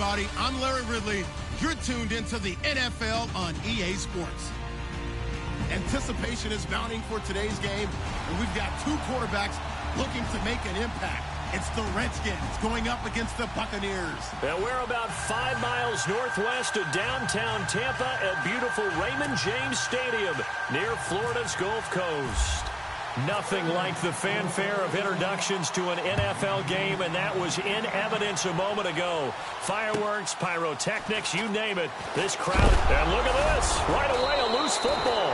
everybody. I'm Larry Ridley. You're tuned into the NFL on EA Sports. Anticipation is mounting for today's game, and we've got two quarterbacks looking to make an impact. It's the Redskins going up against the Buccaneers. And we're about 5 miles northwest of downtown Tampa at beautiful Raymond James Stadium near Florida's Gulf Coast. Nothing like the fanfare of introductions to an NFL game, and that was in evidence a moment ago. Fireworks, pyrotechnics, you name it. This crowd, and look at this. Right away, a loose football.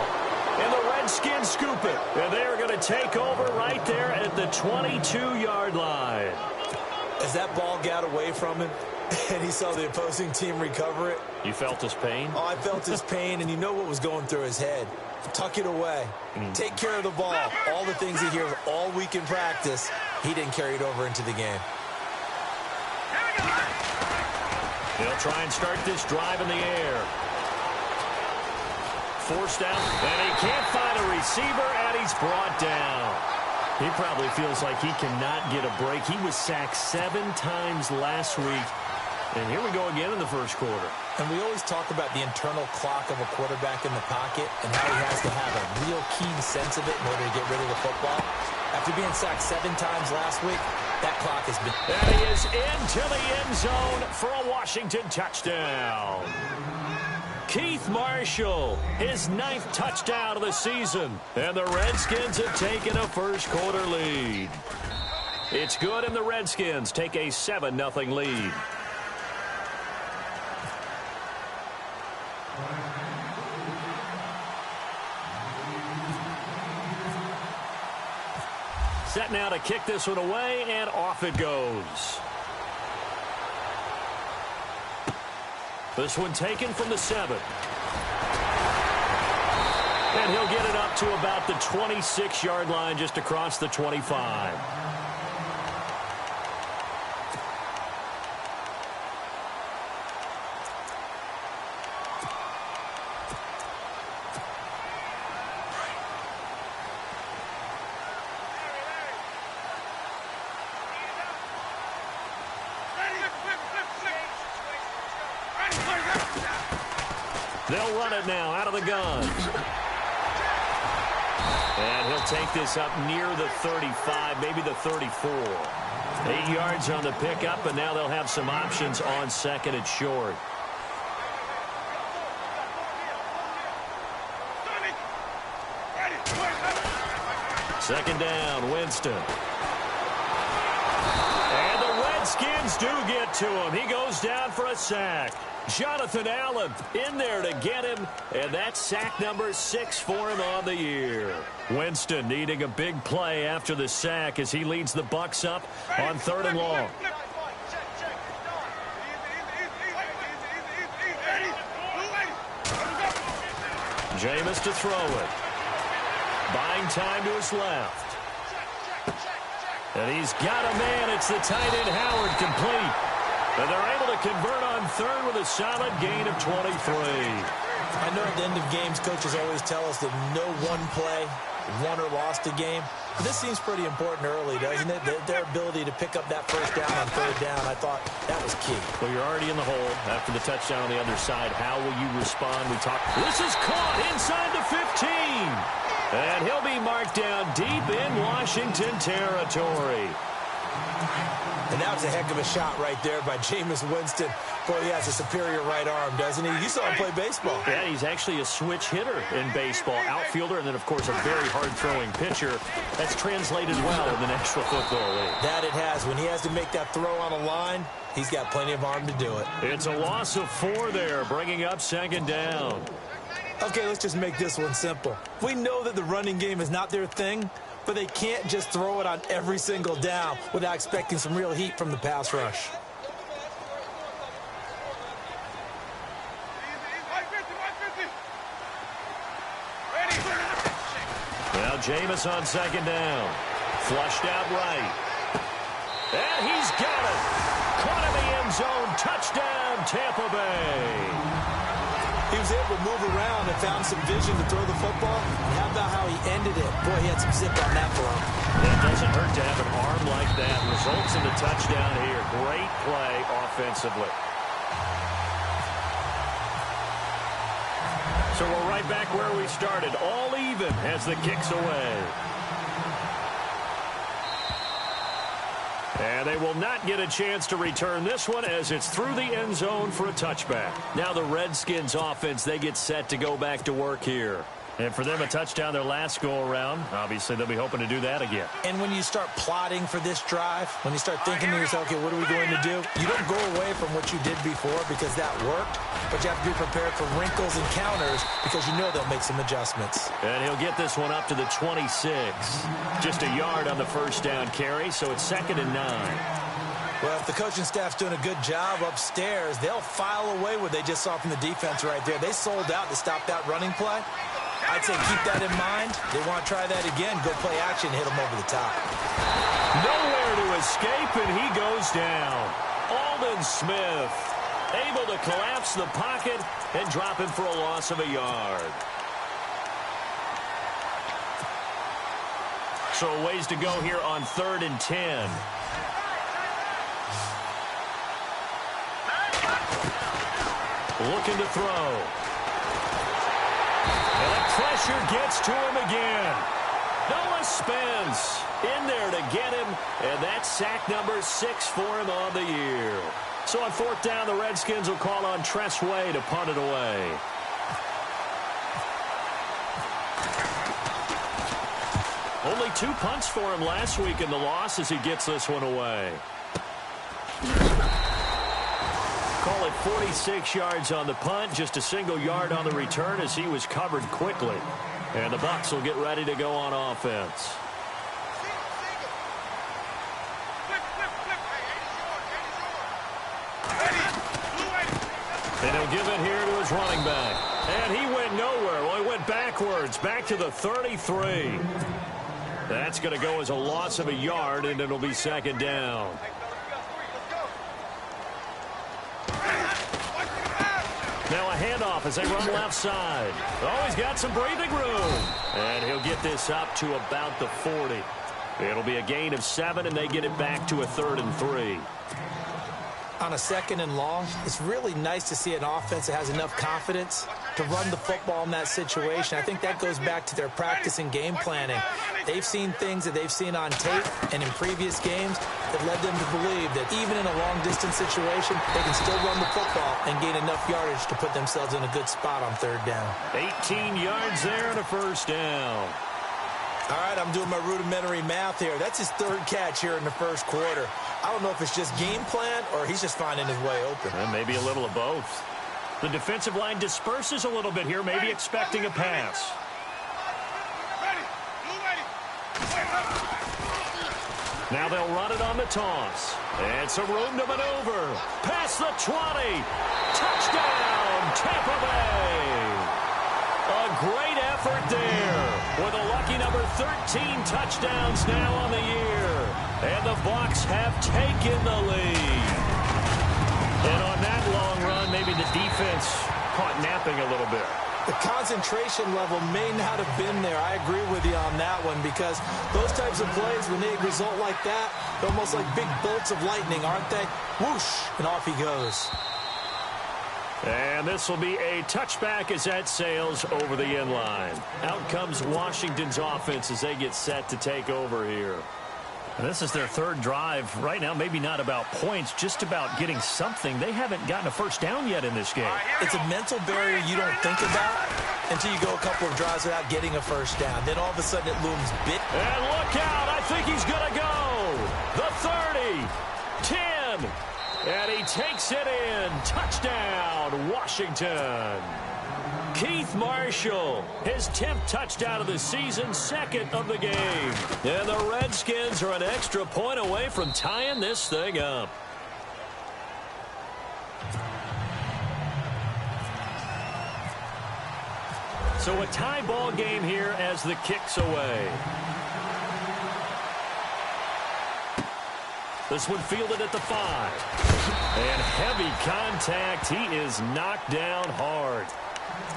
And the Redskins scoop it. And they are going to take over right there at the 22-yard line. As that ball got away from him, and he saw the opposing team recover it. You felt his pain? Oh, I felt his pain, and you know what was going through his head. Tuck it away. Take care of the ball. All the things he hears all week in practice, he didn't carry it over into the game. He'll try and start this drive in the air. Forced out, and he can't find a receiver, and he's brought down. He probably feels like he cannot get a break. He was sacked 7 times last week. And here we go again in the first quarter. And we always talk about the internal clock of a quarterback in the pocket and how he has to have a real keen sense of it in order to get rid of the football. After being sacked 7 times last week, that clock has been... And he is into the end zone for a Washington touchdown. Keith Marshall, his 9th touchdown of the season. And the Redskins have taken a first-quarter lead. It's good, and the Redskins take a 7-0 lead. Set now to kick this one away, and off it goes. This one taken from the 7. And he'll get it up to about the 26-yard line, just across the 25. They'll run it now out of the gun. And he'll take this up near the 35, maybe the 34. 8 yards on the pickup, and now they'll have some options on second and short. Second down, Winston. And the Redskins do get to him. He goes down for a sack. Jonathan Allen in there to get him, and that's sack number 6 for him on the year. Winston needing a big play after the sack as he leads the Bucs up on 3rd and long. Jameis to throw it. Buying time to his left. And he's got a man. It's the tight end Howard, complete. And they're able to convert on 3rd with a solid gain of 23. I know at the end of games, coaches always tell us that no one play won or lost a game. But this seems pretty important early, doesn't it? Their ability to pick up that first down on 3rd down, I thought that was key. Well, you're already in the hole after the touchdown on the other side. How will you respond? This is caught inside the 15. And he'll be marked down deep in Washington territory. And that was a heck of a shot right there by Jameis Winston. Boy, he has a superior right arm, doesn't he? You saw him play baseball. Yeah, he's actually a switch hitter in baseball. Outfielder, and then, of course, a very hard-throwing pitcher. That's translated well in the National Football League. That it has. When he has to make that throw on a line, he's got plenty of arm to do it. It's a loss of 4 there, bringing up 2nd down. Okay, let's just make this one simple. We know that the running game is not their thing, but they can't just throw it on every single down without expecting some real heat from the pass rush. Now Jameis on 2nd down. Flushed out right. And he's got it. Caught in the end zone. Touchdown, Tampa Bay. He was able to move around and found some vision to throw the football. And how about how he ended it? Boy, he had some zip on that throw. It doesn't hurt to have an arm like that. Results in the touchdown here. Great play offensively. So we're right back where we started, all even as the kick's away. And they will not get a chance to return this one as it's through the end zone for a touchback. Now the Redskins offense, they get set to go back to work here. And for them, a touchdown their last go-around. Obviously, they'll be hoping to do that again. And when you start plotting for this drive, when you start thinking to yourself, okay, what are we going to do? You don't go away from what you did before because that worked, but you have to be prepared for wrinkles and counters because you know they'll make some adjustments. And he'll get this one up to the 26. Just a yard on the first down carry, so it's 2nd and 9. Well, if the coaching staff's doing a good job upstairs, they'll file away what they just saw from the defense right there. They sold out to stop that running play. I'd say keep that in mind. They want to try that again. Go play action, hit them over the top. Nowhere to escape, and he goes down. Aldon Smith able to collapse the pocket and drop him for a loss of a yard. So a ways to go here on 3rd and 10. Looking to throw. And the pressure gets to him again. Noah Spence in there to get him, and that's sack number 6 for him on the year. So on 4th down, the Redskins will call on Tress Way to punt it away. Only 2 punts for him last week in the loss as he gets this one away. Call it 46 yards on the punt, just a single yard on the return as he was covered quickly. And the Bucs will get ready to go on offense. And he'll give it here to his running back. And he went nowhere. Well, he went backwards, back to the 33. That's going to go as a loss of a yard, and it'll be 2nd down. Now a handoff as they run left side. Oh, he's got some breathing room. And he'll get this up to about the 40. It'll be a gain of 7, and they get it back to a 3rd and 3. On a 2nd and long, it's really nice to see an offense that has enough confidence to run the football in that situation. I think that goes back to their practice and game planning. They've seen things that they've seen on tape and in previous games that led them to believe that even in a long-distance situation, they can still run the football and gain enough yardage to put themselves in a good spot on 3rd down. 18 yards there and a 1st down. All right, I'm doing my rudimentary math here. That's his 3rd catch here in the 1st quarter. I don't know if it's just game plan or he's just finding his way open. And maybe a little of both. The defensive line disperses a little bit here, maybe expecting a pass. Now they'll run it on the toss. And some room to maneuver. Past the 20. Touchdown, Tampa Bay. A great effort there with a lucky number 13 touchdowns now on the year. And the Bucs have taken the lead. And on that long run, maybe the defense caught napping a little bit. The concentration level may not have been there. I agree with you on that one because those types of plays, when they result like that, they're almost like big bolts of lightning, aren't they? Whoosh, and off he goes. And this will be a touchback as that sails over the end line. Out comes Washington's offense as they get set to take over here. And this is their 3rd drive. Right now, maybe not about points, just about getting something. They haven't gotten a 1st down yet in this game. It's a mental barrier you don't think about until you go a couple of drives without getting a 1st down. Then all of a sudden it looms big. And look out. I think he's going to go. The 30, 10. And he takes it in. Touchdown, Washington. Keith Marshall, his 10th touchdown of the season, 2nd of the game. And the Redskins are an extra point away from tying this thing up. So a tie ball game here as the kick's away. This one fielded at the 5. And heavy contact. He is knocked down hard.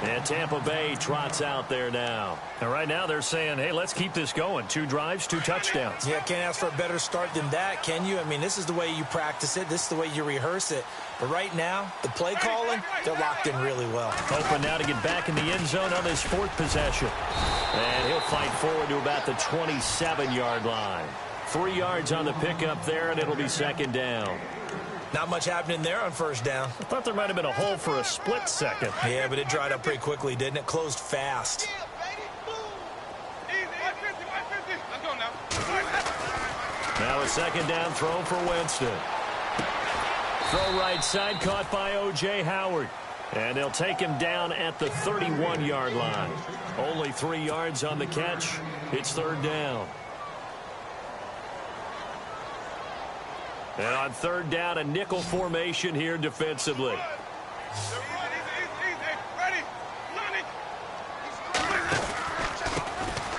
And Tampa Bay trots out there now. And right now they're saying, hey, let's keep this going. 2 drives, 2 touchdowns. Yeah, can't ask for a better start than that, can you? I mean, this is the way you practice it. This is the way you rehearse it. But right now, the play calling, they're locked in really well. Open now to get back in the end zone on his 4th possession. And he'll fight forward to about the 27-yard line. 3 yards on the pickup there, and it'll be 2nd down. Not much happening there on 1st down. I thought there might have been a hole for a split second. Yeah, but it dried up pretty quickly, didn't it? Closed fast. Now a 2nd down throw for Winston. Throw right side, caught by O.J. Howard. And they'll take him down at the 31-yard line. Only 3 yards on the catch. It's 3rd down. And on 3rd down, a nickel formation here defensively.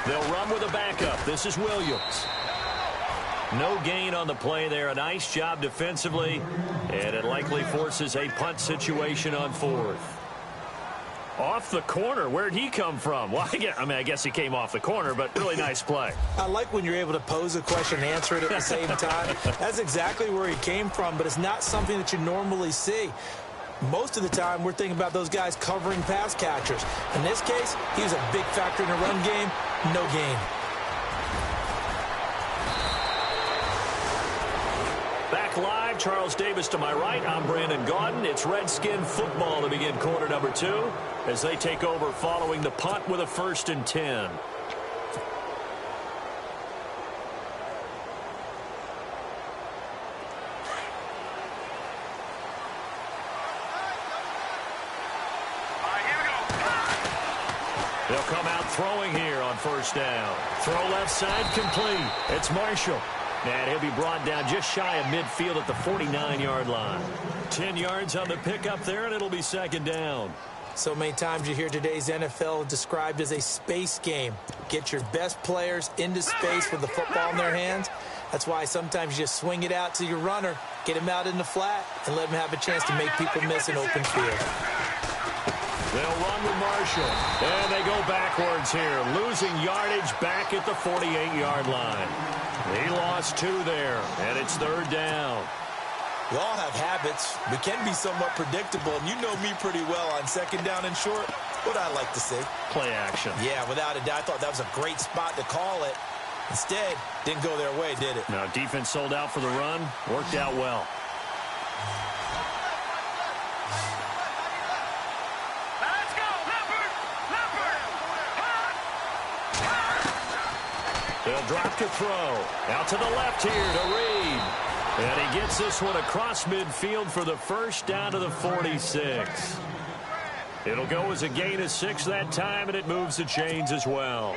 They'll run with a backup. This is Williams. No gain on the play there. A nice job defensively. And it likely forces a punt situation on 4th. Off the corner. Where'd he come from? Well, I guess he came off the corner, but really nice play. I like when you're able to pose a question and answer it at the same time. That's exactly where he came from, but it's not something that you normally see. Most of the time, we're thinking about those guys covering pass catchers. In this case, he was a big factor in the run game. No gain. Back live, Charles Davis to my right. I'm Brandon Gaudin. It's Redskin football to begin quarter number 2 as they take over following the punt with a 1st and 10. They'll come out throwing here on 1st down. Throw left side complete. It's Marshall. And he'll be brought down just shy of midfield at the 49-yard line. 10 yards on the pickup there, and it'll be 2nd down. So many times you hear today's NFL described as a space game. Get your best players into space with the football in their hands. That's why sometimes you just swing it out to your runner, get him out in the flat, and let him have a chance to make people miss an open field. They'll run with Marshall. And they go backwards here, losing yardage back at the 48-yard line. He lost 2 there, and it's 3rd down. We all have habits. We can be somewhat predictable, and you know me pretty well on 2nd down and short. What I like to see. Play action. Yeah, without a doubt. I thought that was a great spot to call it. Instead, didn't go their way, did it? No, defense sold out for the run. Worked out well. They'll drop to throw. Out to the left here to Reed. And he gets this one across midfield for the 1st down to the 46. It'll go as a gain of 6 that time, and it moves the chains as well.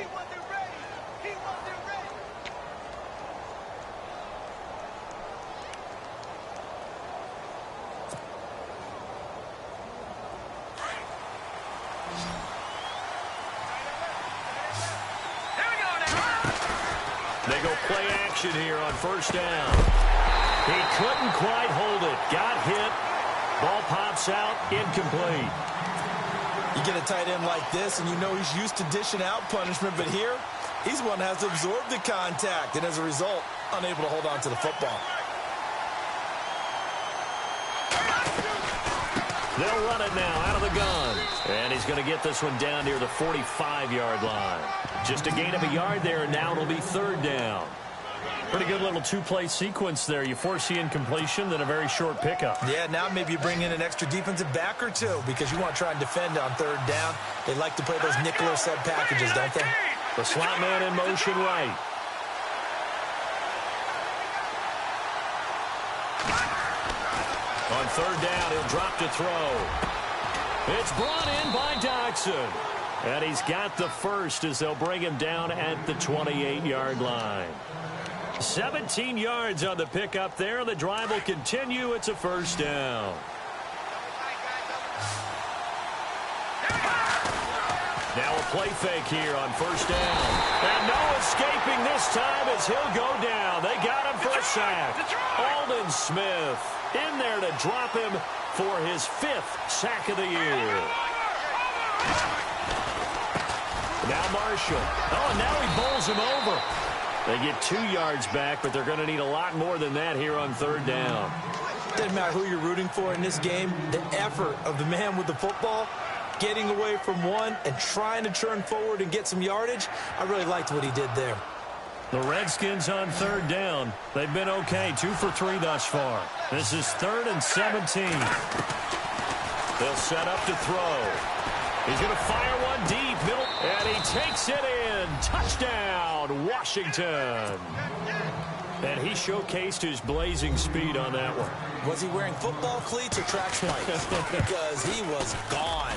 They go play action here on 1st down. He couldn't quite hold it. Got hit. Ball pops out. Incomplete. You get a tight end like this, and you know he's used to dishing out punishment, but here, he's one that has to absorb the contact, and as a result, unable to hold on to the football. They'll run it now out of the gun. And he's going to get this one down near the 45-yard line. Just a gain of a yard there, and now it'll be 3rd down. Pretty good little 2-play sequence there. You force the incompletion, then a very short pickup. Yeah, now maybe you bring in an extra defensive back or 2 because you want to try and defend on 3rd down. They like to play those nickel or sub packages, don't they? The slot man in motion right. On 3rd down, he'll drop to throw. It's brought in by Dodson. And he's got the 1st as they'll bring him down at the 28-yard line. 17 yards on the pickup there. The drive will continue. It's a 1st down. Now a play fake here on 1st down. And no escaping this time as he'll go down. They got him for a sack. Aldon Smith in there to drop him for his 5th sack of the year. Now Marshall. Oh, and now he bowls him over. They get 2 yards back, but they're going to need a lot more than that here on third down. Doesn't matter who you're rooting for in this game. The effort of the man with the football, getting away from one and trying to turn forward and get some yardage, I really liked what he did there. The Redskins on third down. They've been okay, 2 for 3 thus far. This is 3rd and 17. They'll set up to throw. He's going to fire one deep, middle, and he takes it in. Touchdown, Washington. And he showcased his blazing speed on that one. Was he wearing football cleats or track spikes? Because he was gone.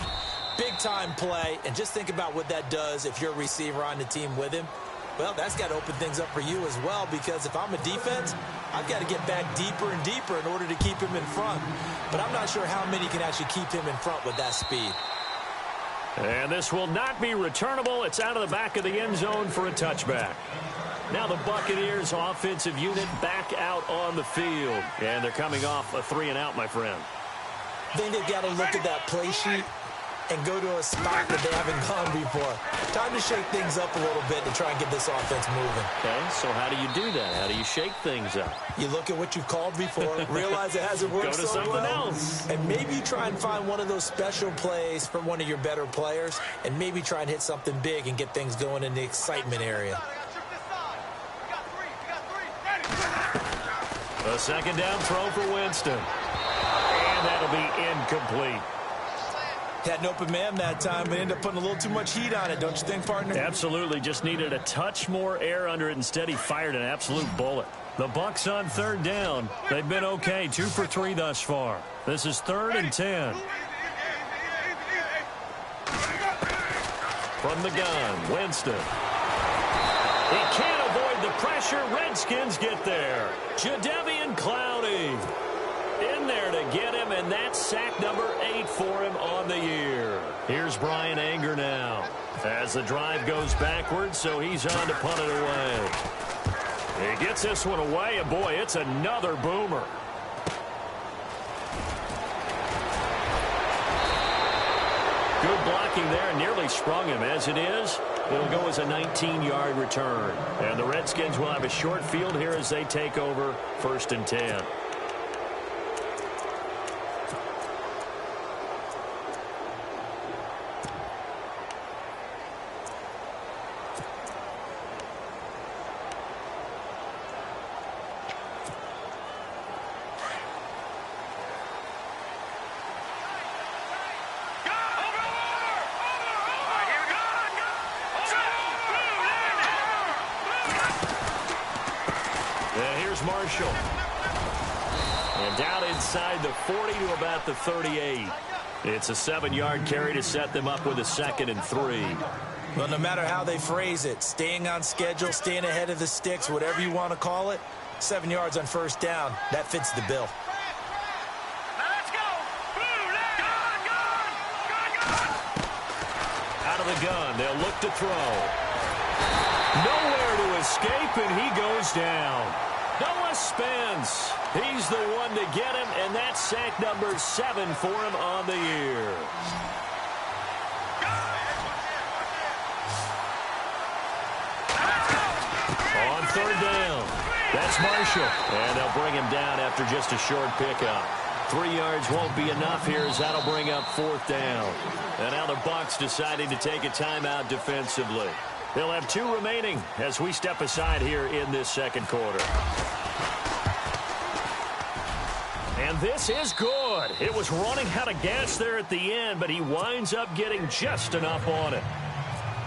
Big-time play, and just think about what that does if you're a receiver on the team with him. Well, that's got to open things up for you as well, because if I'm a defense, I've got to get back deeper and deeper in order to keep him in front. But I'm not sure how many can actually keep him in front with that speed. And this will not be returnable. It's out of the back of the end zone for a touchback. Now the Buccaneers offensive unit back out on the field. And they're coming off a 3-and-out, my friend. I think they've got to look at that play sheet and go to a spot that they haven't gone before. Time to shake things up a little bit to try and get this offense moving. Okay, so how do you do that? How do you shake things up? You look at what you've called before, realize it hasn't worked go to so something well, else. and maybe try and find one of those special plays from one of your better players, and maybe try and hit something big and get things going in the excitement area. A second down throw for Winston. And that'll be incomplete. Had an open man that time, but ended up putting a little too much heat on it, don't you think, partner? Absolutely. Just needed a touch more air under it. Instead, he fired an absolute bullet. The Bucs on third down. They've been okay. 2 for 3 thus far. This is 3rd and 10. From the gun, Winston. He can't avoid the pressure. Redskins get there. Jadeveon Clowney in there to get him, and that's sack number 8 for him on the year. Here's Brian Anger now as the drive goes backwards, so he's on to punt it away. He gets this one away, and boy, it's another boomer. Good blocking there, nearly sprung him. As it is, it'll go as a 19-yard return. And the Redskins will have a short field here as they take over 1st and 10. Marshall. And down inside the 40 to about the 38. It's a 7-yard carry to set them up with a 2nd and 3. Well, no matter how they phrase it, staying on schedule, staying ahead of the sticks, whatever you want to call it, 7 yards on 1st down, that fits the bill. Out of the gun, they'll look to throw. Nowhere to escape, and he goes down. Noah Spence, he's the one to get him, and that's sack number 7 for him on the year. On 3rd down, that's Marshall, and they'll bring him down after just a short pickup. 3 yards won't be enough here as that'll bring up 4th down. And now the Bucs deciding to take a timeout defensively. They'll have 2 remaining as we step aside here in this 2nd quarter. And this is good. It was running out of gas there at the end, but he winds up getting just enough on it.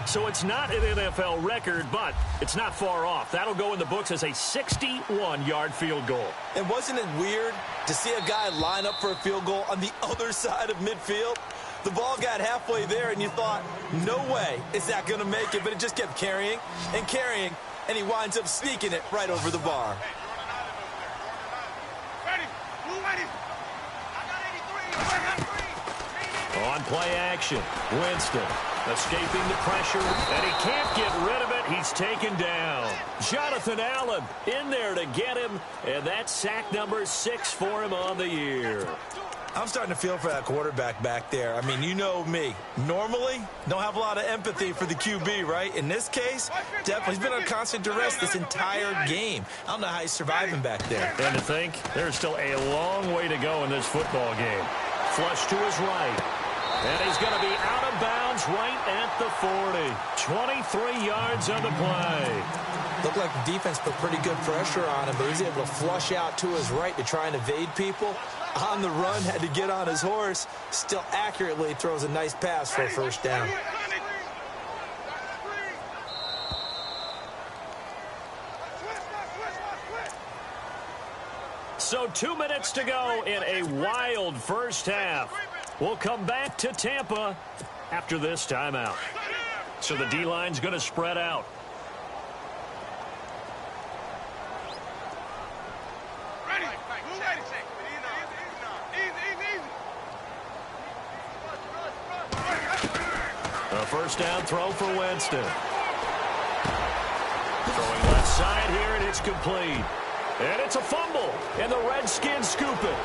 So it's not an NFL record, but it's not far off. That'll go in the books as a 61-yard field goal. And wasn't it weird to see a guy line up for a field goal on the other side of midfield? The ball got halfway there, and you thought, no way is that going to make it, but it just kept carrying, and he winds up sneaking it right over the bar. On play action, Winston escaping the pressure, and he can't get rid of it. He's taken down. Jonathan Allen in there to get him, and that's sack number 6 for him on the year. I'm starting to feel for that quarterback back there. I mean, you know me. Normally, don't have a lot of empathy for the QB, right? In this case, definitely he's been on constant duress this entire game. I don't know how he's surviving back there. And to think, there's still a long way to go in this football game. Flush to his right. And he's going to be out of bounds right at the 40. 23 yards on the play. Looked like the defense put pretty good pressure on him, but he's able to flush out to his right to try and evade people. On the run, had to get on his horse. Still accurately throws a nice pass for a first down. So 2 minutes to go in a wild first half. We'll come back to Tampa after this timeout. So the D-line's going to spread out. A first down throw for Winston. Throwing left side here, and it's complete. And it's a fumble, and the Redskins scoop it.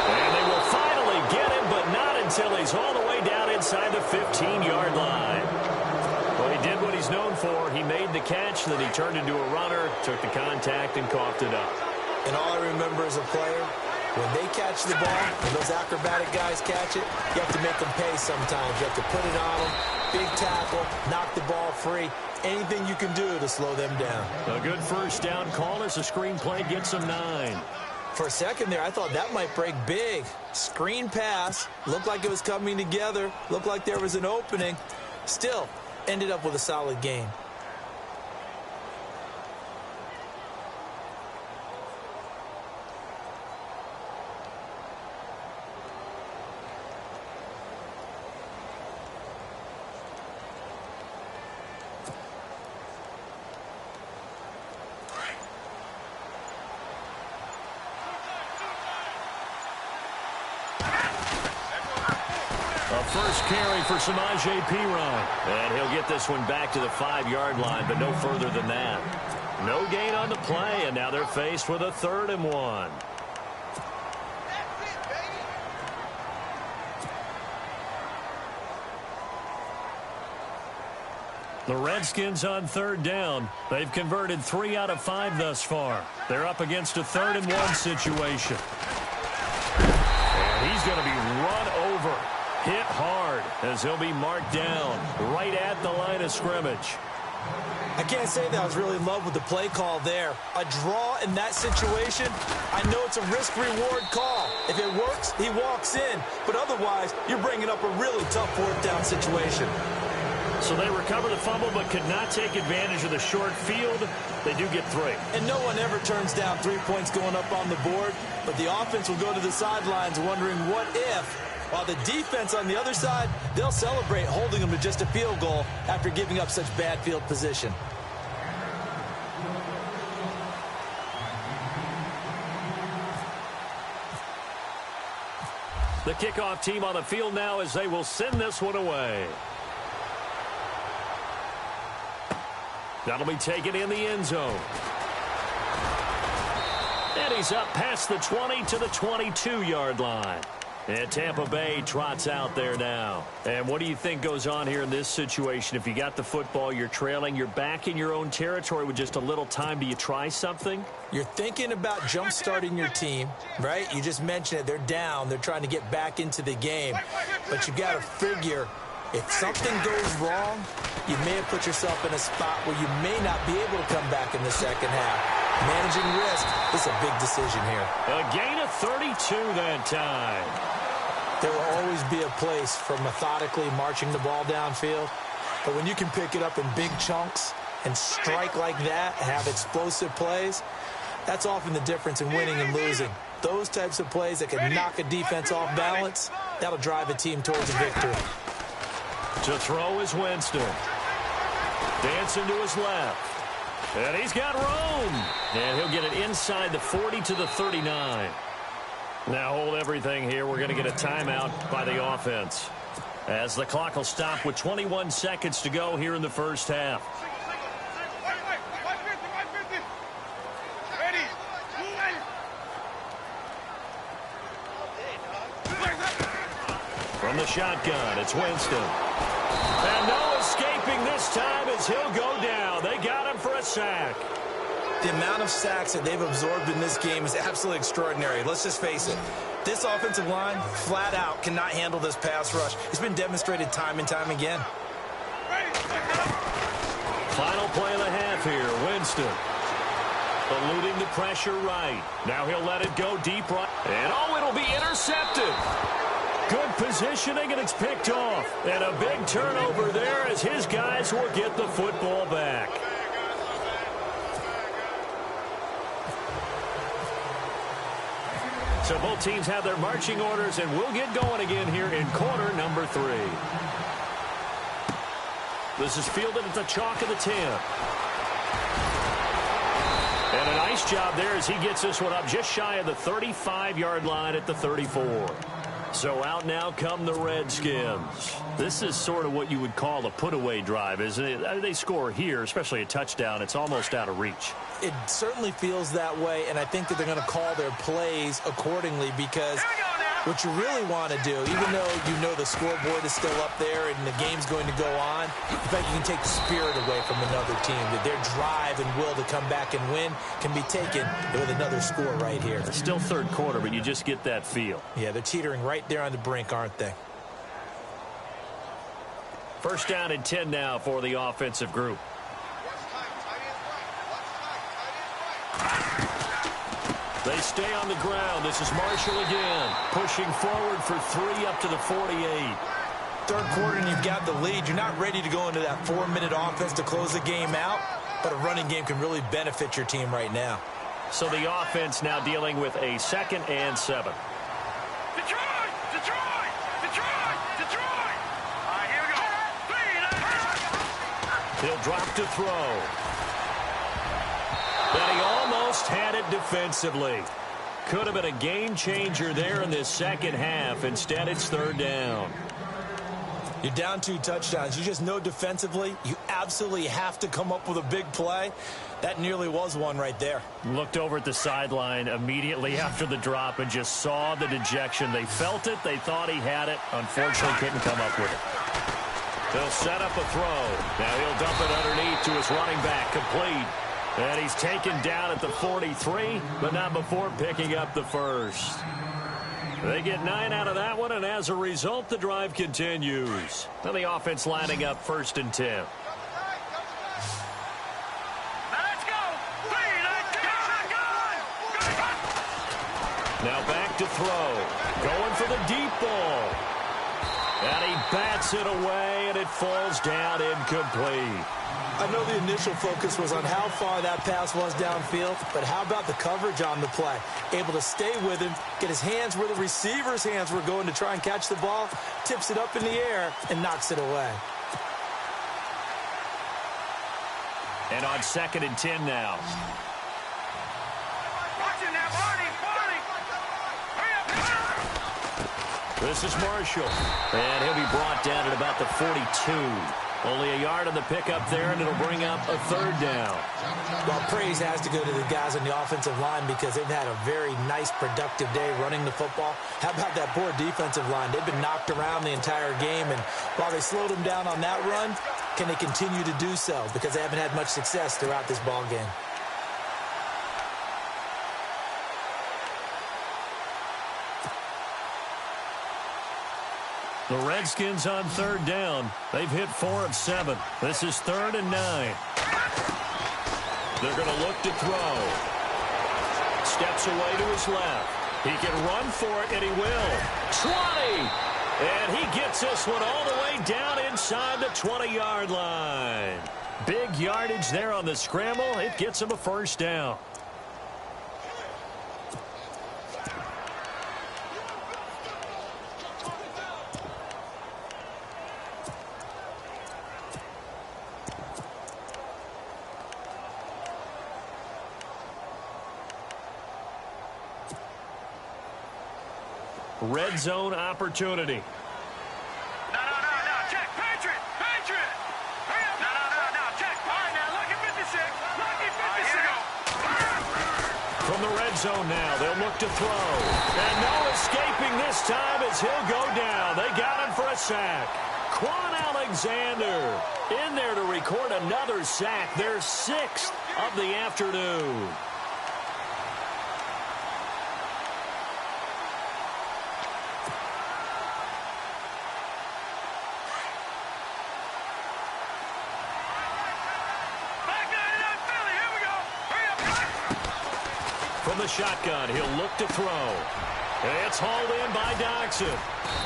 And they will finally get him, but not until he's all the way down inside the 15-yard line. Well, he did what he's known for. He made the catch, then he turned into a runner, took the contact, and coughed it up. And all I remember as a player, when they catch the ball, and those acrobatic guys catch it, you have to make them pay sometimes. You have to put it on them, big tackle, knock the ball free. Anything you can do to slow them down. A good first down call as the screenplay gets him 9. For a second there, I thought that might break big. Screen pass. Looked like it was coming together. Looked like there was an opening. Still, ended up with a solid game. First carry for Samaje Perine. And he'll get this one back to the 5-yard line, but no further than that. No gain on the play, and now they're faced with a 3rd and 1. The Redskins on 3rd down. They've converted 3 out of 5 thus far. They're up against a 3rd and 1 situation. And he's going to be run over. Hit hard as he'll be marked down right at the line of scrimmage. I can't say that I was really in love with the play call there. A draw in that situation, I know it's a risk-reward call. If it works, he walks in. But otherwise, you're bringing up a really tough 4th down situation. So they recover the fumble but could not take advantage of the short field. They do get 3. And no one ever turns down 3 points going up on the board. But the offense will go to the sidelines wondering what if. While the defense on the other side, they'll celebrate holding them to just a field goal after giving up such bad field position. The kickoff team on the field now as they will send this one away. That'll be taken in the end zone. And he's up past the 20 to the 22-yard line. And Tampa Bay trots out there now. And what do you think goes on here in this situation? If you got the football, you're trailing, you're back in your own territory with just a little time. Do you try something? You're thinking about jump-starting your team, right? You just mentioned it. They're down. They're trying to get back into the game. But you got to figure, if something goes wrong, you may have put yourself in a spot where you may not be able to come back in the second half. Managing risk is a big decision here. A gain of 32 that time. There will always be a place for methodically marching the ball downfield. But when you can pick it up in big chunks and strike like that and have explosive plays, that's often the difference in winning and losing. Those types of plays that can knock a defense off balance, that'll drive a team towards a victory. To throw is Winston. Dancing to his left. And he's got room. And he'll get it inside the 40 to the 39. Now hold everything here. We're going to get a timeout by the offense, as the clock will stop with 21 seconds to go here in the first half. From the shotgun, it's Winston. And no escaping this time as he'll go down. They got him for a sack. The amount of sacks that they've absorbed in this game is absolutely extraordinary. Let's just face it. This offensive line, flat out, cannot handle this pass rush. It's been demonstrated time and time again. Final play of the half here, Winston. Eluding the pressure right. Now he'll let it go deep right. And oh, it'll be intercepted. Good positioning, and it's picked off. And a big turnover there as his guys will get the football back. So both teams have their marching orders, and we'll get going again here in quarter number 3. This is fielded at the chalk of the 10. And a nice job there as he gets this one up just shy of the 35-yard line at the 34. So out now come the Redskins. This is sort of what you would call a put-away drive, isn't it? They score here, especially a touchdown. It's almost out of reach. It certainly feels that way, and I think that they're going to call their plays accordingly because what you really want to do, even though you know the scoreboard is still up there and the game's going to go on, in fact, you can take the spirit away from another team. That their drive and will to come back and win can be taken with another score right here. It's still third quarter, but you just get that feel. Yeah, they're teetering right there on the brink, aren't they? First down and 10 now for the offensive group. They stay on the ground. This is Marshall again, pushing forward for 3 up to the 48. Third quarter and you've got the lead. You're not ready to go into that 4-minute offense to close the game out, but a running game can really benefit your team right now. So the offense now dealing with a 2nd and 7. Detroit! Detroit! Detroit! Detroit! All right, here we go. He'll drop to throw. But he almost had it defensively. Could have been a game changer there in this second half. Instead, it's third down. You're down 2 touchdowns. You just know defensively you absolutely have to come up with a big play. That nearly was one right there. Looked over at the sideline immediately after the drop and just saw the dejection. They felt it. They thought he had it. Unfortunately, couldn't come up with it. They'll set up a throw. Now he'll dump it underneath to his running back. Complete. And he's taken down at the 43, but not before picking up the first. They get 9 out of that one, and as a result, the drive continues. Now the offense lining up 1st and 10. Let's go! Now back to throw. Going for the deep ball. And he bats it away, and it falls down incomplete. I know the initial focus was on how far that pass was downfield, but how about the coverage on the play? Able to stay with him, get his hands where the receiver's hands were going to try and catch the ball, tips it up in the air, and knocks it away. And on 2nd and 10 now. Watching that, Barney! This is Marshall. And he'll be brought down at about the 42. Only a yard on the pickup there, and it'll bring up a 3rd down. Well, praise has to go to the guys on the offensive line because they've had a very nice, productive day running the football. How about that poor defensive line? They've been knocked around the entire game, and while they slowed them down on that run, can they continue to do so? Because they haven't had much success throughout this ball game. The Redskins on 3rd down. They've hit 4 of 7. This is 3rd and 9. They're going to look to throw. Steps away to his left. He can run for it, and he will. 20! And he gets this one all the way down inside the 20-yard line. Big yardage there on the scramble. It gets him a 1st down. Red zone opportunity. No, check, Patriot! Hurry up! No, check. All right, now, lucky 56. Lucky 56. From the red zone now. They'll look to throw. And no escaping this time as he'll go down. They got him for a sack. Quan Alexander in there to record another sack. Their 6th of the afternoon. From the shotgun, he'll look to throw. It's hauled in by Doxson.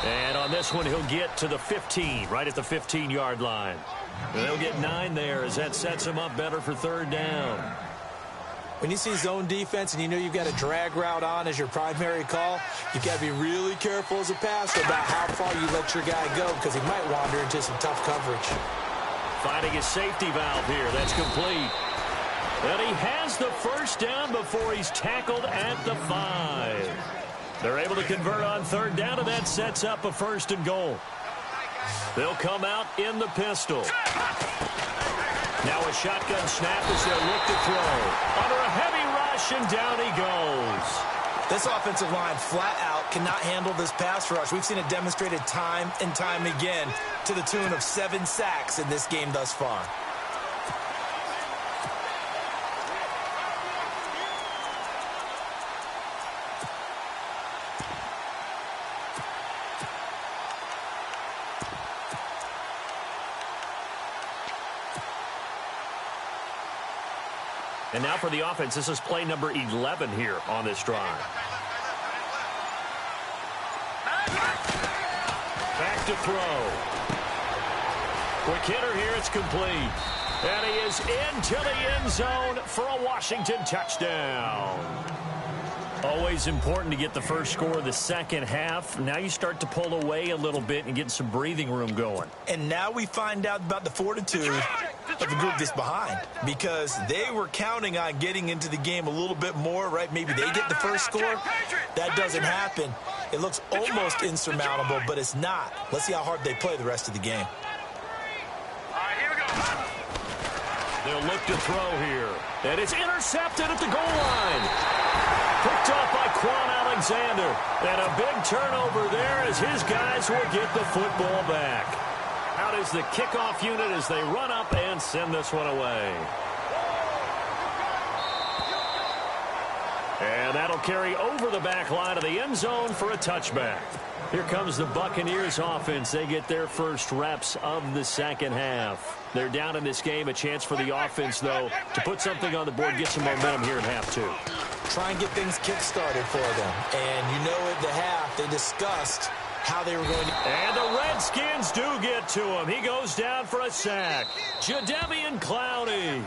And on this one, he'll get to the 15, right at the 15-yard line. They'll get 9 there as that sets him up better for third down. When you see zone defense and you know you've got a drag route on as your primary call, you've got to be really careful as a passer about how far you let your guy go because he might wander into some tough coverage. Finding his safety valve here. That's complete. And he has the first down before he's tackled at the 5. They're able to convert on third down, and that sets up a 1st and goal. They'll come out in the pistol. Now a shotgun snap as they'll look to throw. Under a heavy rush, and down he goes. This offensive line flat out cannot handle this pass rush. We've seen it demonstrated time and time again to the tune of 7 sacks in this game thus far. And now for the offense, this is play number 11 here on this drive. Back to throw. Quick hitter here, it's complete. And he is into the end zone for a Washington touchdown. Always important to get the first score of the second half. Now you start to pull away a little bit and get some breathing room going. And now we find out about the fortitude of the group that's behind, because they were counting on getting into the game a little bit more, right? Maybe they get the first score. That doesn't happen. It looks almost insurmountable, but it's not. Let's see how hard they play the rest of the game. They'll look to throw here. And it's intercepted at the goal line. Picked off by Quan Alexander. And a big turnover there as his guys will get the football back. Out is the kickoff unit as they run up and send this one away. And that'll carry over the back line of the end zone for a touchback. Here comes the Buccaneers offense. They get their first reps of the second half. They're down in this game. A chance for the offense, though, to put something on the board, get some momentum here in half 2. Try and get things kick-started for them. And you know at the half they discussed how they were going to... And the Redskins do get to him. He goes down for a sack. Jadeveon Clowney.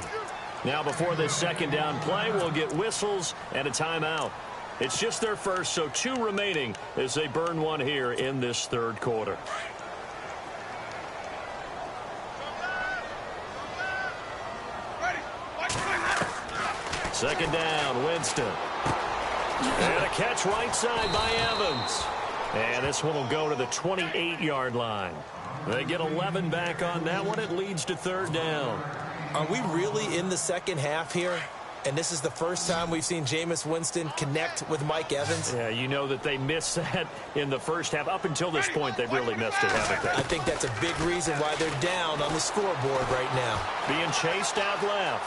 Now before this second down play, we'll get whistles and a timeout. It's just their first, so 2 remaining as they burn one here in this third quarter. Second down, Winston. And a catch right side by Evans. And this one will go to the 28-yard line. They get 11 back on that one. It leads to third down. Are we really in the second half here? And this is the first time we've seen Jameis Winston connect with Mike Evans. Yeah, you know that they missed that in the first half. Up until this point, they've really missed it, haven't they? I think that's a big reason why they're down on the scoreboard right now. Being chased out left.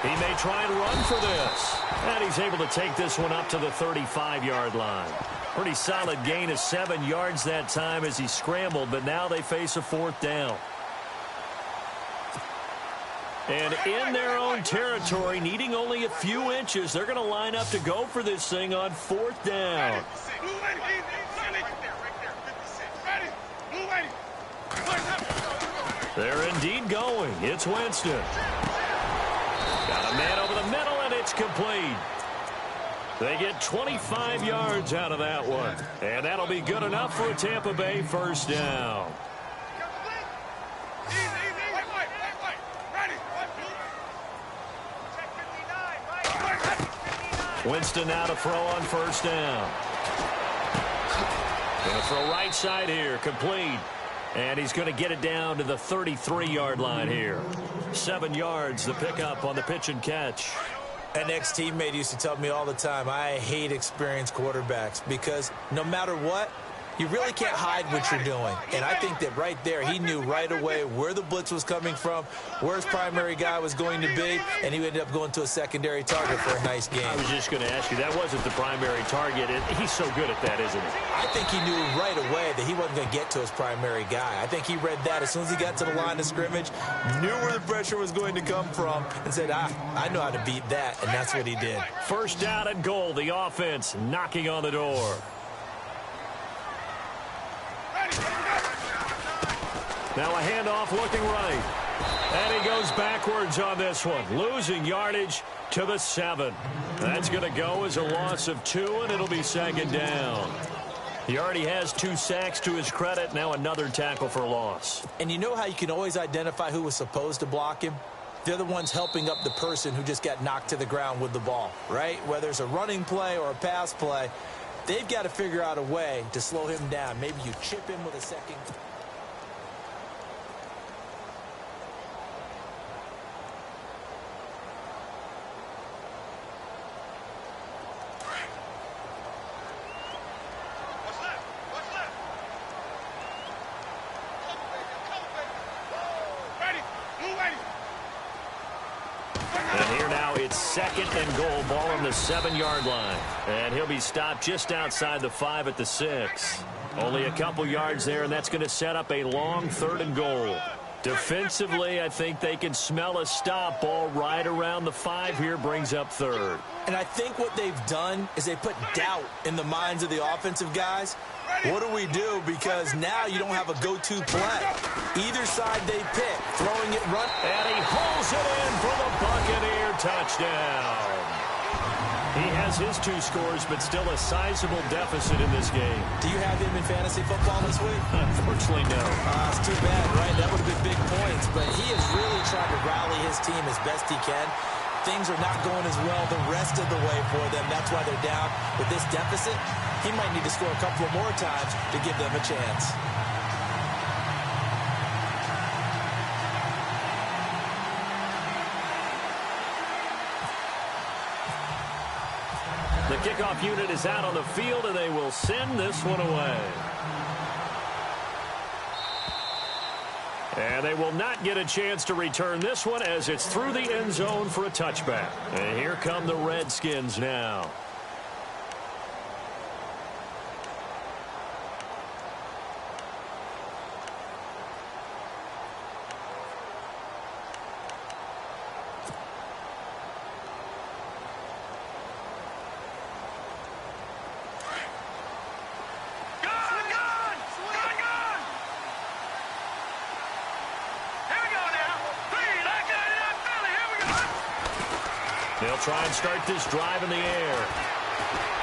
He may try and run for this. And he's able to take this one up to the 35-yard line. Pretty solid gain of 7 yards that time as he scrambled, but now they face a 4th down. And in their own territory, needing only a few inches, they're going to line up to go for this thing on 4th down. They're indeed going. It's Winston. Got a man over the middle, and it's complete. They get 25 yards out of that one. And that'll be good enough for a Tampa Bay first down. Winston now to throw on first down. Going to throw right side here, complete. And he's going to get it down to the 33-yard line here. 7 yards, the pickup on the pitch and catch. An ex-teammate used to tell me all the time, I hate experienced quarterbacks because no matter what, you really can't hide what you're doing. And I think that right there, he knew right away where the blitz was coming from, where his primary guy was going to be, and he ended up going to a secondary target for a nice game. I was just going to ask you, that wasn't the primary target. He's so good at that, isn't he? I think he knew right away that he wasn't going to get to his primary guy. I think he read that as soon as he got to the line of scrimmage, knew where the pressure was going to come from, and said, I know how to beat that, and that's what he did. First down and goal, the offense knocking on the door. Now a handoff looking right. And he goes backwards on this one, losing yardage to the 7. That's going to go as a loss of 2, and it'll be second down. He already has 2 sacks to his credit. Now another tackle for loss. And you know how you can always identify who was supposed to block him? They're the ones helping up the person who just got knocked to the ground with the ball, right? Whether it's a running play or a pass play, they've got to figure out a way to slow him down. Maybe you chip him with a second. Second and goal, ball on the 7-yard line. And he'll be stopped just outside the 5 at the 6. Only a couple yards there, and that's going to set up a long 3rd and goal. Defensively, I think they can smell a stop. Ball right around the 5 here, brings up 3rd. And I think what they've done is they put doubt in the minds of the offensive guys. What do we do? Because now you don't have a go-to play. Either side they pick, throwing it, run. And he hauls it in for the Buccaneer touchdown. He has his 2 scores, but still a sizable deficit in this game. Do you have him in fantasy football this week? Unfortunately, no. It's too bad, right? That would have been big points, but he is really trying to rally his team as best he can. Things are not going as well the rest of the way for them. That's why they're down with this deficit. He might need to score a couple more times to give them a chance. The kickoff unit is out on the field, and they will send this one away. And they will not get a chance to return this one as it's through the end zone for a touchback. And here come the Redskins now. They'll try and start this drive in the air.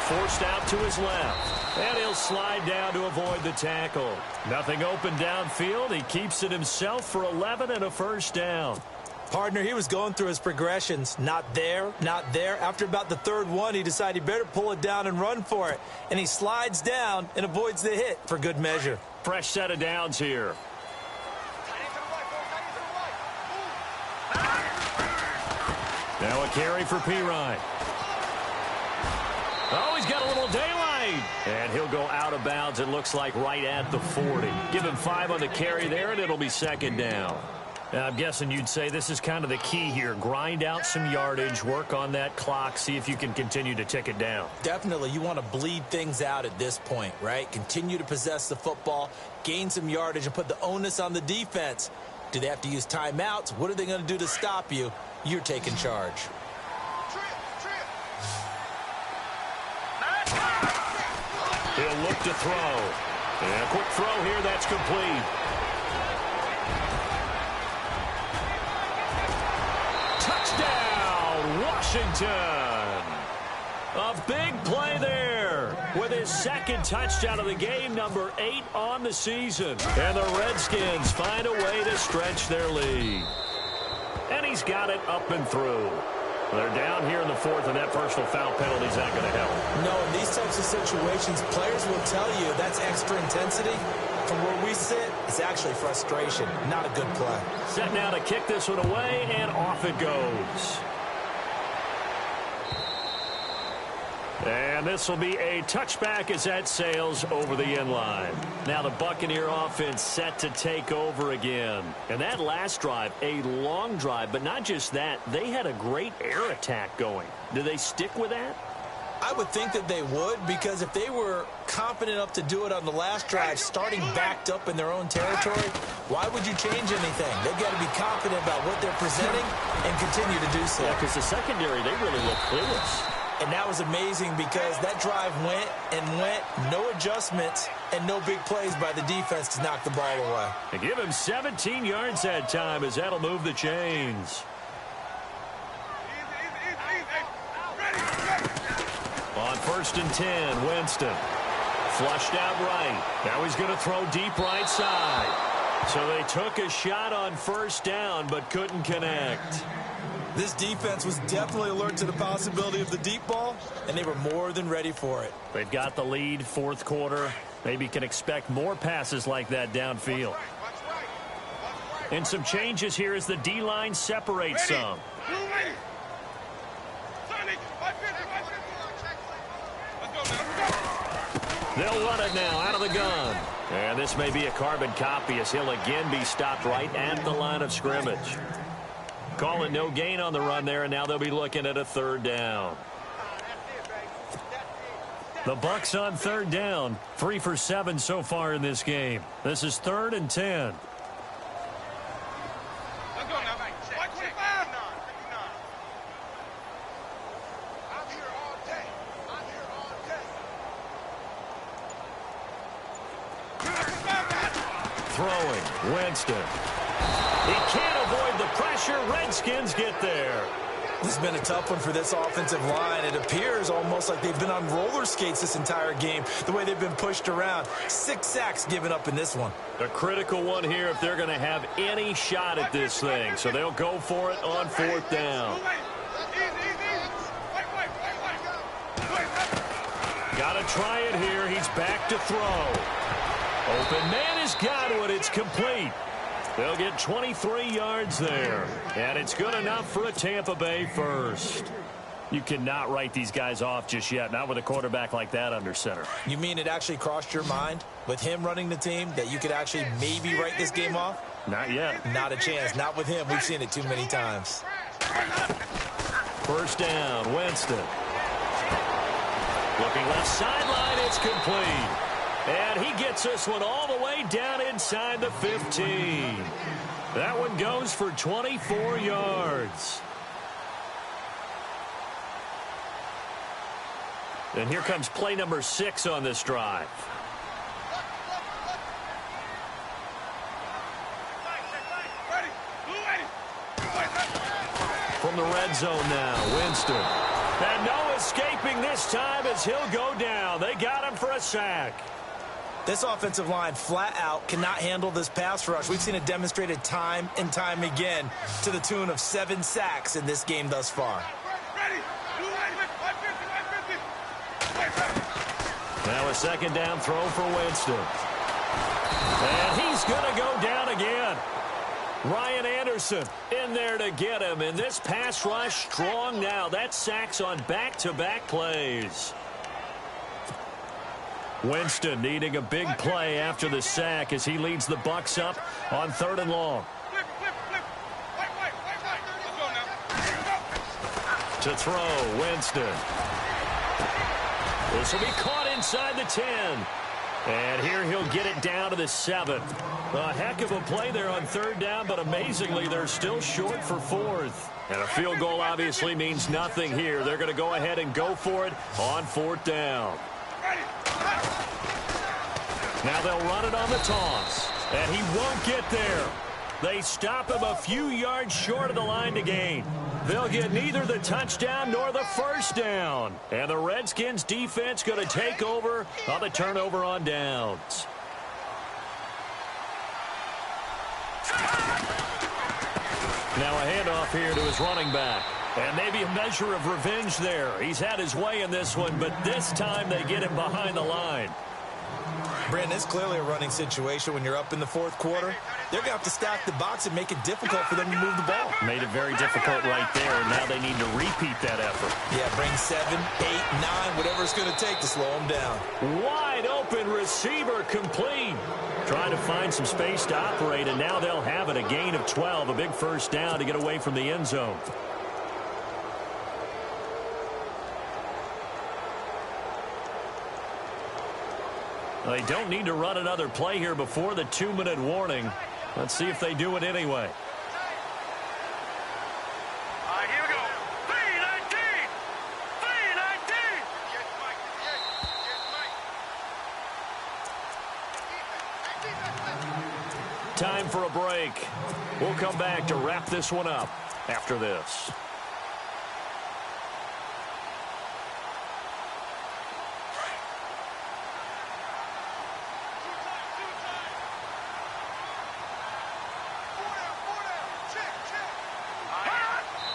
Forced out to his left. And he'll slide down to avoid the tackle. Nothing open downfield. He keeps it himself for 11 and a first down. Partner, he was going through his progressions. Not there, not there. After about the 3rd one, he decided he better pull it down and run for it. And he slides down and avoids the hit for good measure. Fresh set of downs here. Now a carry for Pirine. Oh, he's got a little daylight. And he'll go out of bounds, it looks like, right at the 40. Give him 5 on the carry there, and it'll be second down. Now, I'm guessing you'd say this is kind of the key here. Grind out some yardage, work on that clock, see if you can continue to tick it down. Definitely. You want to bleed things out at this point, right? Continue to possess the football, gain some yardage, and put the onus on the defense. Do they have to use timeouts? What are they going to do to stop you? You're taking charge. He'll look to throw. And a quick throw here, that's complete. Touchdown, Washington. A big play there with his 2nd touchdown of the game, number 8 on the season. And the Redskins find a way to stretch their lead. And he's got it up and through. They're down here in the 4th, and that personal foul penalty is not going to help. No, in these types of situations, players will tell you that's extra intensity. From where we sit, it's actually frustration, not a good play. Set now to kick this one away, and off it goes. And this will be a touchback as that sails over the end line. Now the Buccaneer offense set to take over again. And that last drive, a long drive, but not just that. They had a great air attack going. Do they stick with that? I would think that they would, because if they were confident enough to do it on the last drive, starting backed up in their own territory, why would you change anything? They've got to be confident about what they're presenting and continue to do so. Yeah, because the secondary, they really look clueless. And that was amazing because that drive went and went, no adjustments, and no big plays by the defense to knock the ball away. And give him 17 yards that time as that'll move the chains. On 1st and 10, Winston. Flushed out right. Now he's going to throw deep right side. So they took a shot on 1st down but couldn't connect. This defense was definitely alert to the possibility of the deep ball, and they were more than ready for it. They've got the lead, 4th quarter. Maybe can expect more passes like that downfield. And some changes here as the D-line separates some. They'll run it now out of the gun. And this may be a carbon copy as he'll again be stopped right at the line of scrimmage. Call it no gain on the run there, and now they'll be looking at a 3rd down. The Bucs on 3rd down, 3 for 7 so far in this game. This is 3rd and 10. Throwing, Winston. He can't avoid the pressure. Redskins get there. This has been a tough one for this offensive line. It appears almost like they've been on roller skates this entire game, the way they've been pushed around. 6 sacks given up in this one. A critical one here if they're going to have any shot at this thing. So they'll go for it on 4th down. Got to try it here. He's back to throw. Open man has got it. It's complete. They'll get 23 yards there. And it's good enough for a Tampa Bay first. You cannot write these guys off just yet, not with a quarterback like that under center. You mean it actually crossed your mind with him running the team that you could actually maybe write this game off? Not yet. Not a chance. Not with him. We've seen it too many times. 1st down, Winston. Looking left sideline, it's complete. And he gets this one all the way down inside the 15. That one goes for 24 yards. And here comes play number 6 on this drive. From the red zone now, Winston. And no escaping this time as he'll go down. They got him for a sack. This offensive line flat out cannot handle this pass rush. We've seen it demonstrated time and time again to the tune of 7 sacks in this game thus far. Now a 2nd down throw for Winston. And he's going to go down again. Ryan Anderson in there to get him. And this pass rush strong now. That's sacks on back-to-back plays. Winston needing a big play after the sack as he leads the Bucs up on 3rd and long. To throw, Winston. This will be caught inside the 10. And here he'll get it down to the 7. A heck of a play there on 3rd down, but amazingly they're still short for 4th. And a field goal obviously means nothing here. They're going to go ahead and go for it on 4th down. Now they'll run it on the toss. And he won't get there. They stop him a few yards short of the line to gain. They'll get neither the touchdown nor the 1st down. And the Redskins defense going to take over on the turnover on downs. Now a handoff here to his running back. And maybe a measure of revenge there. He's had his way in this one, but this time they get him behind the line. Brandon, it's clearly a running situation when you're up in the fourth quarter. They're going to have to stack the box and make it difficult for them to move the ball. Made it very difficult right there. Now they need to repeat that effort. Yeah, bring 7, 8, 9, whatever it's going to take to slow them down. Wide open receiver complete. Trying to find some space to operate, and now they'll have it. A gain of 12, a big first down to get away from the end zone. They don't need to run another play here before the 2-minute warning. Let's see if they do it anyway. All right, here we go. 3-19. 3-19. Time for a break. We'll come back to wrap this one up after this.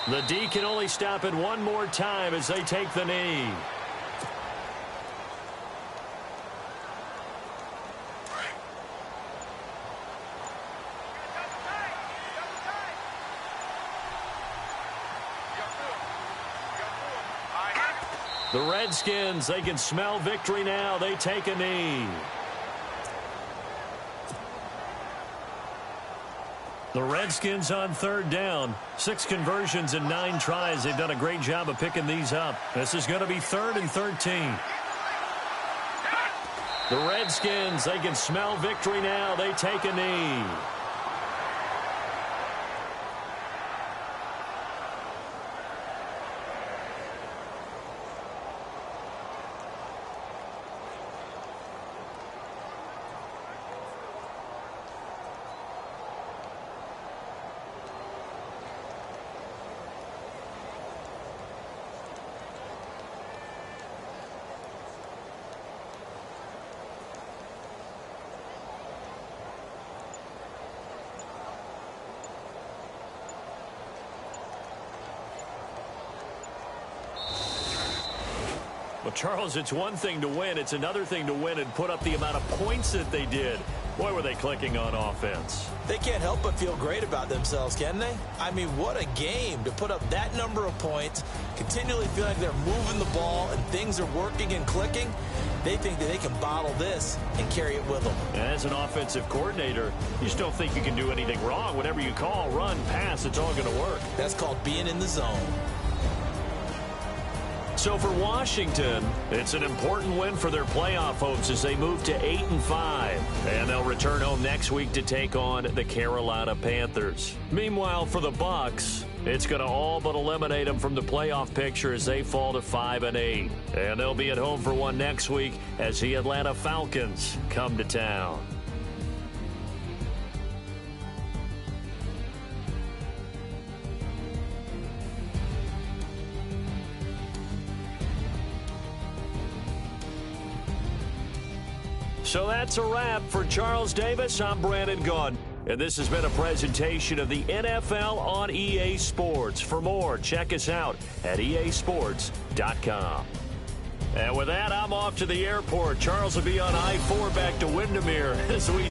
The D can only stop it one more time as they take the knee. The Redskins, they can smell victory now. They take a knee. The Redskins on third down. 6 conversions and 9 tries. They've done a great job of picking these up. This is going to be 3rd and 13. The Redskins, they can smell victory now. They take a knee. Well, Charles, it's one thing to win. It's another thing to win and put up the amount of points that they did. Boy, were they clicking on offense. They can't help but feel great about themselves, can they? I mean, what a game to put up that number of points, continually feel like they're moving the ball and things are working and clicking. They think that they can bottle this and carry it with them. And as an offensive coordinator, you just don't think you can do anything wrong. Whatever you call, run, pass, it's all going to work. That's called being in the zone. So for Washington, it's an important win for their playoff hopes as they move to 8-5. And they'll return home next week to take on the Carolina Panthers. Meanwhile, for the Bucs, it's going to all but eliminate them from the playoff picture as they fall to 5-8. And they'll be at home for one next week as the Atlanta Falcons come to town. So that's a wrap. For Charles Davis, I'm Brandon Gaudin. And this has been a presentation of the NFL on EA Sports. For more, check us out at easports.com. And with that, I'm off to the airport. Charles will be on I-4 back to Windermere as we